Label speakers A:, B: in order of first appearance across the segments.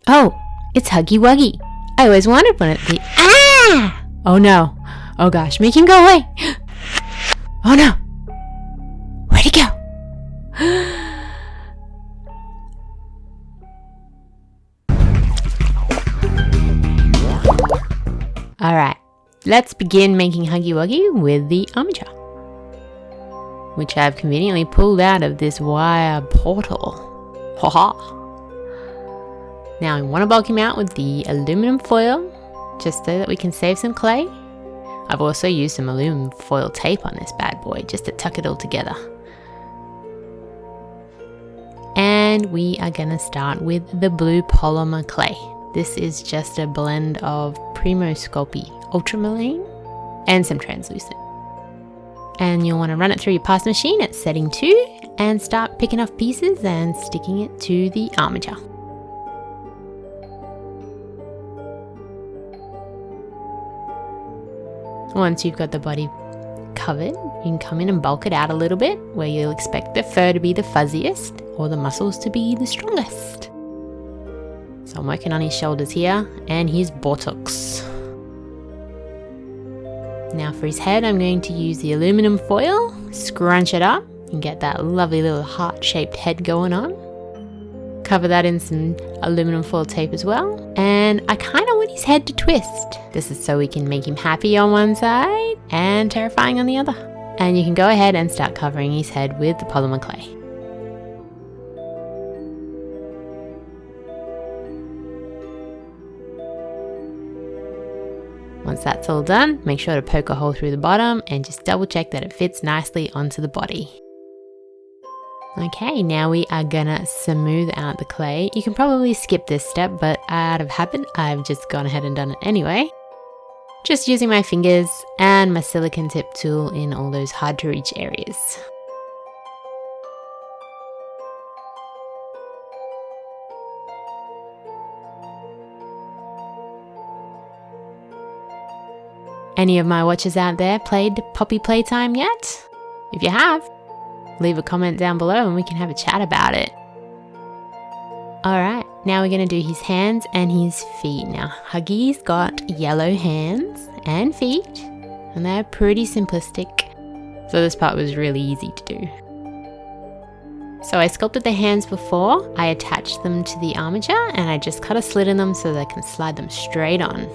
A: Oh, it's Huggy Wuggy. I always wanted one of these. Ah! Oh no. Oh gosh, make him go away. Oh no. Where'd he go? Alright, let's begin making Huggy Wuggy with the Armature, which I've conveniently pulled out of this wire portal. Haha! Now I want to bulk him out with the aluminum foil, just so that we can save some clay. I've also used some aluminum foil tape on this bad boy, just to tuck it all together. And we are going to start with the blue polymer clay. This is just a blend of Primo Sculpey Ultramarine and some translucent. And you'll want to run it through your pass machine at setting 2 and start picking off pieces and sticking it to the armature. Once you've got the body covered, you can come in and bulk it out a little bit, where you'll expect the fur to be the fuzziest or the muscles to be the strongest. So I'm working on his shoulders here and his buttocks. Now for his head, I'm going to use the aluminum foil, scrunch it up and get that lovely little heart-shaped head going on. Cover that in some aluminum foil tape as well. And I kind of want his head to twist. This is so we can make him happy on one side and terrifying on the other. And you can go ahead and start covering his head with the polymer clay. Once that's all done, make sure to poke a hole through the bottom and just double check that it fits nicely onto the body. Okay, now we are gonna smooth out the clay. You can probably skip this step, but out of habit, I've just gone ahead and done it anyway. Just using my fingers and my silicone tip tool in all those hard to reach areas. Any of my watchers out there played Poppy Playtime yet? If you have, leave a comment down below and we can have a chat about it. Alright, now we're going to do his hands and his feet. Now, Huggy's got yellow hands and feet, and they're pretty simplistic. So this part was really easy to do. So I sculpted the hands before, I attached them to the armature, and I just cut a slit in them so that I can slide them straight on.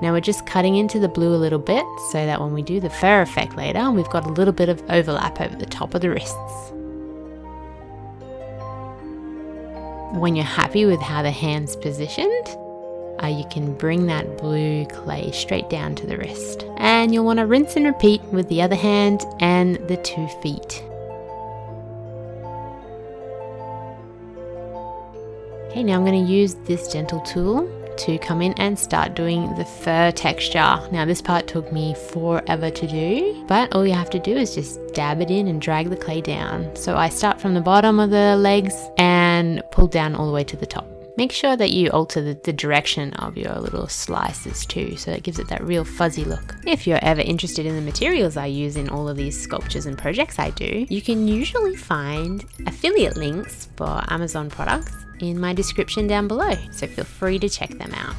A: Now we're just cutting into the blue a little bit so that when we do the fur effect later, we've got a little bit of overlap over the top of the wrists. When you're happy with how the hand's positioned, you can bring that blue clay straight down to the wrist. And you'll want to rinse and repeat with the other hand and the 2 feet. Okay, now I'm going to use this gentle tool to come in and start doing the fur texture. Now this part took me forever to do, but all you have to do is just dab it in and drag the clay down. So I start from the bottom of the legs and pull down all the way to the top. Make sure that you alter the direction of your little slices too, so it gives it that real fuzzy look. If you're ever interested in the materials I use in all of these sculptures and projects I do, you can usually find affiliate links for Amazon products in my description down below, so feel free to check them out.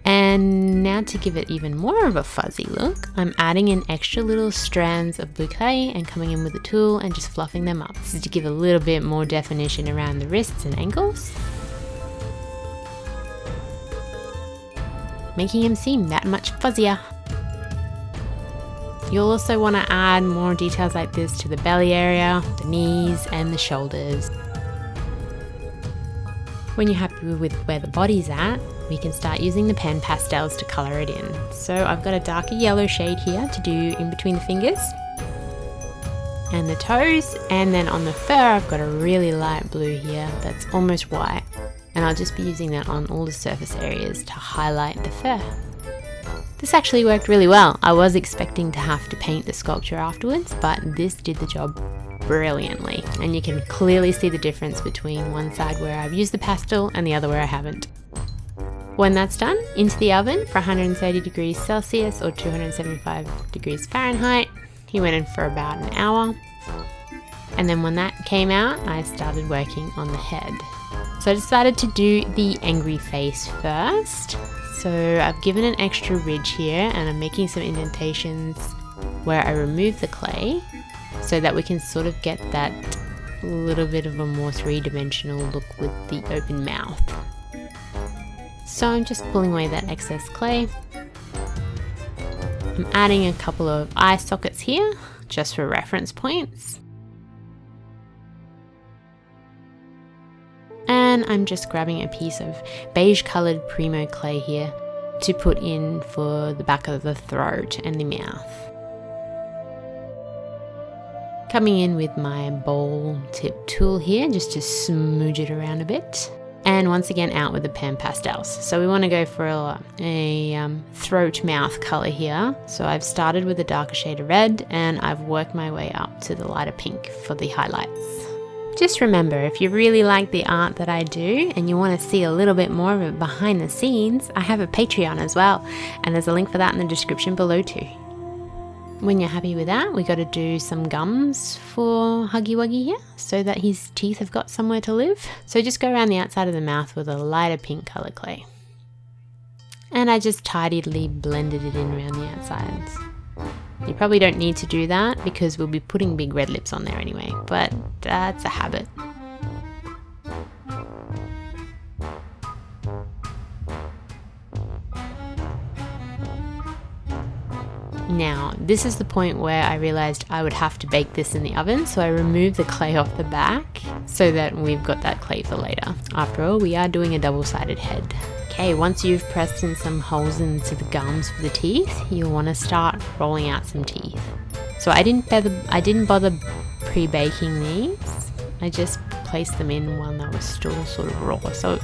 A: And now to give it even more of a fuzzy look, I'm adding in extra little strands of blue clay and coming in with a tool and just fluffing them up. This is to give a little bit more definition around the wrists and ankles, making him seem that much fuzzier. You'll also want to add more details like this to the belly area, the knees and the shoulders. When you're happy with where the body's at, we can start using the pen pastels to colour it in. So I've got a darker yellow shade here to do in between the fingers and the toes, and then on the fur I've got a really light blue here that's almost white, and I'll just be using that on all the surface areas to highlight the fur. This actually worked really well. I was expecting to have to paint the sculpture afterwards, but this did the job brilliantly, and you can clearly see the difference between one side where I've used the pastel and the other where I haven't. When that's done, into the oven for 130 degrees Celsius or 275 degrees Fahrenheit. He went in for about an hour. And then when that came out, I started working on the head. So I decided to do the angry face first. So I've given an extra ridge here and I'm making some indentations where I remove the clay so that we can sort of get that little bit of a more three-dimensional look with the open mouth. So I'm just pulling away that excess clay. I'm adding a couple of eye sockets here just for reference points. And I'm just grabbing a piece of beige coloured Primo clay here to put in for the back of the throat and the mouth. Coming in with my bowl tip tool here just to smooch it around a bit. And once again out with the pan pastels. So we want to go for a throat mouth colour here. So I've started with a darker shade of red and I've worked my way up to the lighter pink for the highlights. Just remember, if you really like the art that I do and you want to see a little bit more of it behind the scenes, I have a Patreon as well, and there's a link for that in the description below too. When you're happy with that, we got to do some gums for Huggy Wuggy here so that his teeth have got somewhere to live. So just go around the outside of the mouth with a lighter pink colour clay. And I just tidily blended it in around the outsides. You probably don't need to do that because we'll be putting big red lips on there anyway, but that's a habit. Now, this is the point where I realized I would have to bake this in the oven, so I removed the clay off the back so that we've got that clay for later. After all, we are doing a double-sided head. Okay, once you've pressed in some holes into the gums for the teeth, you'll want to start rolling out some teeth. So I didn't bother pre-baking these. I just placed them in while they were still sort of raw. So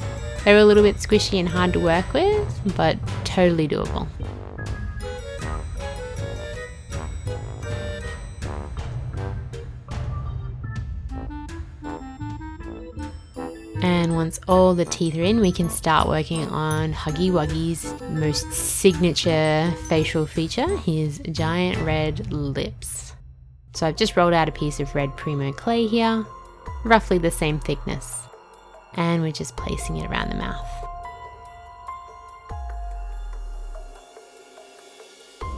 A: they were a little bit squishy and hard to work with, but totally doable. And once all the teeth are in, we can start working on Huggy Wuggy's most signature facial feature, his giant red lips. So I've just rolled out a piece of red Primo clay here, roughly the same thickness, and we're just placing it around the mouth.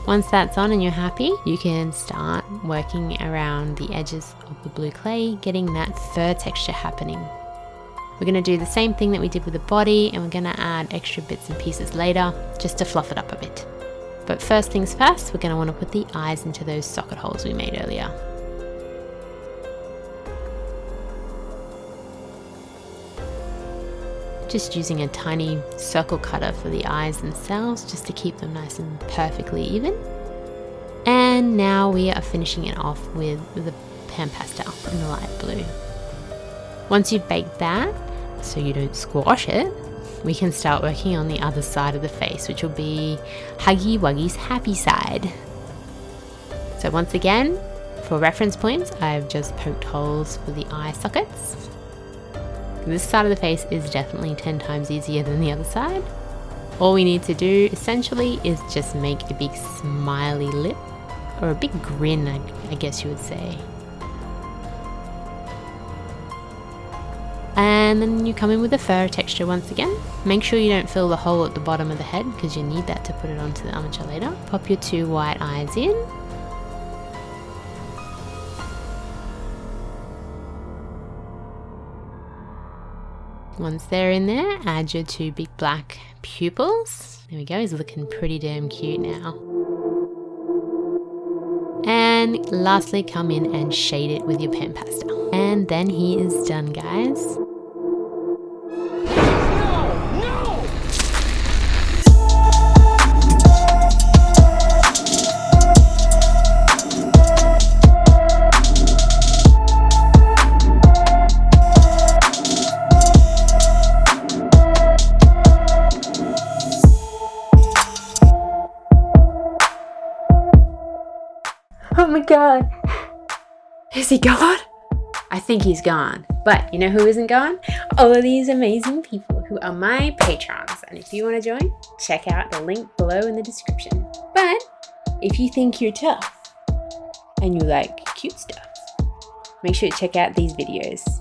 A: Once that's on and you're happy, you can start working around the edges of the blue clay, getting that fur texture happening. We're going to do the same thing that we did with the body, and we're going to add extra bits and pieces later just to fluff it up a bit. But first things first, we're going to want to put the eyes into those socket holes we made earlier. Just using a tiny circle cutter for the eyes themselves just to keep them nice and perfectly even. And now we are finishing it off with the pan pastel in the light blue. Once you've baked that, so you don't squash it, we can start working on the other side of the face, which will be Huggy Wuggy's happy side. So once again, for reference points, I've just poked holes for the eye sockets. This side of the face is definitely 10 times easier than the other side. All we need to do essentially is just make a big smiley lip, or a big grin, I guess you would say. And then you come in with the fur texture once again. Make sure you don't fill the hole at the bottom of the head because you need that to put it onto the armature later. Pop your 2 white eyes in. Once they're in there, add your 2 big black pupils. There we go, he's looking pretty damn cute now. And lastly, come in and shade it with your pan pastel. And then he is done, guys. Oh my god, is he gone? I think he's gone, but you know who isn't gone? All of these amazing people who are my patrons, and if you want to join, check out the link below in the description. But if you think you're tough and you like cute stuff, make sure to check out these videos.